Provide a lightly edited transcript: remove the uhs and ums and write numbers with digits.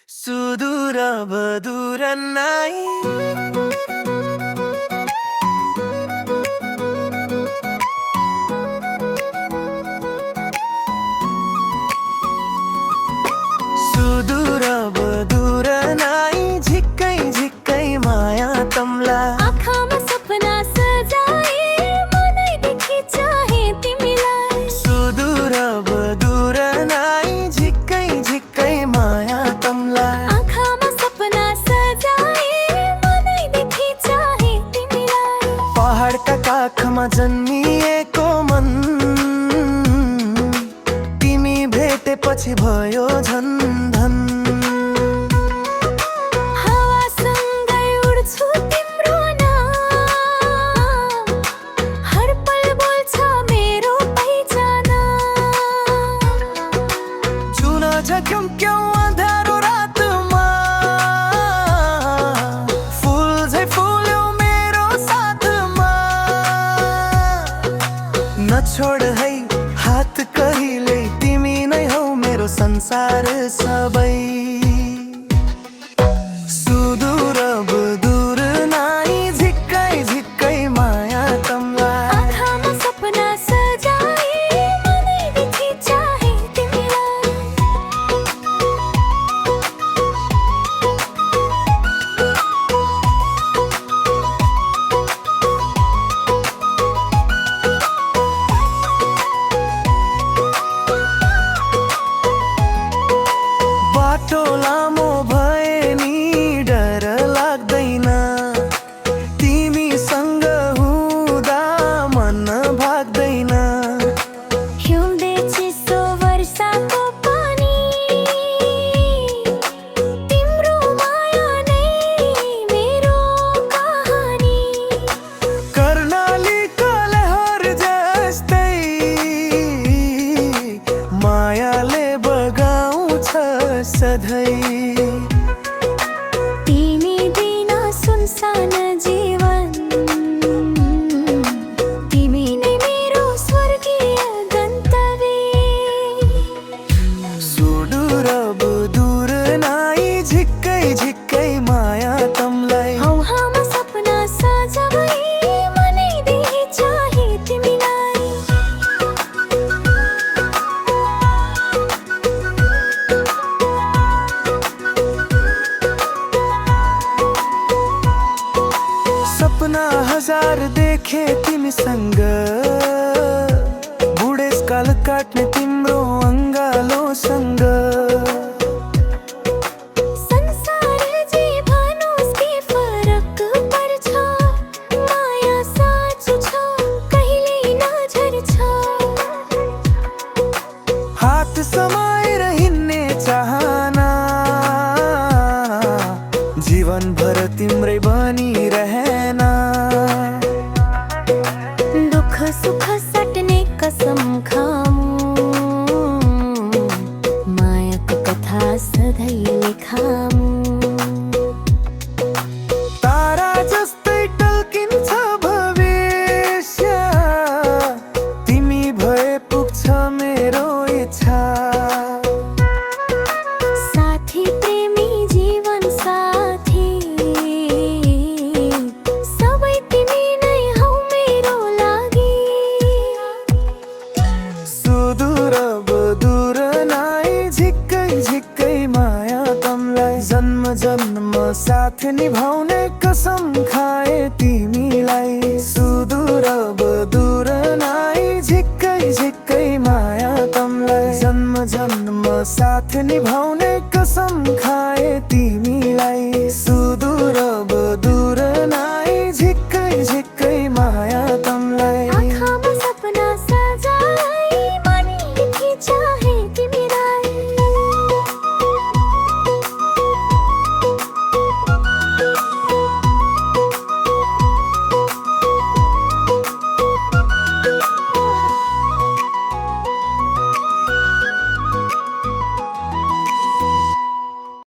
सुदूर बदूर नाई सुदूर बदूर नाई झिक्कै झिक्कै माया तमलाई आँखामा सपना सजाए मनैदेखि चाहे तिमीलाई सुदूर बदूर नाई झिक्कै झिक्कै माया तमलाई आँखामा सपना सजाए मनैदेखि चाहे तिमीलाई पहाडका काखमा जन्मिएको मन तिमी भेटेपछि भयो झन् धन हावासँगै उड्छु तिम्रो नाम हर पल बोल्छ मेरो पहिचान जुन झक्यौं क्यौं अँध्यारो रातमा फुल झै फुल्यौ मेरो साथमा नछोड है हात कहिले तिमी नै हौ मेरो संसार सबै सुदूर बुदूर नाई झिक्कै झिक्कै माया तमलाई आँखामा सपना सजाए मनैदेखि चाहे तिमीलाई बाटो लामो भए नि डर लाग्दैन तिमीसँग हुँदा मन भाग्दैन हिउँदे चिसो वर्षाको पानी तिम्रो माया नै मेरो कहानी कर्णालीको लहर जस्तै मायाले बगाउँछ सधैँ तिमी बिना सुनसान जीवन तिमी नै मेरो स्वर्गीय गन्तव्य सुदूर बुदूर नाई झिक्कै झिक्कै माया तमलाई हौहामा सपना सजाए मनैदेखि चाहे तिमीलाई सपना हजार देखे तिमीसँग बुढेसकाल काट्ने तिम्रो अङ्गालोसँग संसार जे भनोस् के फरक पर्छ माया साँचो छ कहिल्यै नझर्छ हात समाएर हिँड्ने चाहना जीवनभर तिम्रै बनिरहेन दुःख सुख सट्ने कसम खामु मायाको कथा सधैँ लेखामु तारा जस्तै टल्किन्छ भविष्य तिमी भए पुग्छ मेरो इच्छा साथी प्रेमी जीवन साथी सबै तिमी नै हौ मेरो लागि सुदूर बुदूर नाई झिक्कै झिक्कै माया तमलाई जन्म जन्म साथ निभाउने कसम खाए तिमीलाई सुदूर बुदूर नाई झिक्कै झिक्कै माया तमलाई जन्म जन्म साथ निभाउने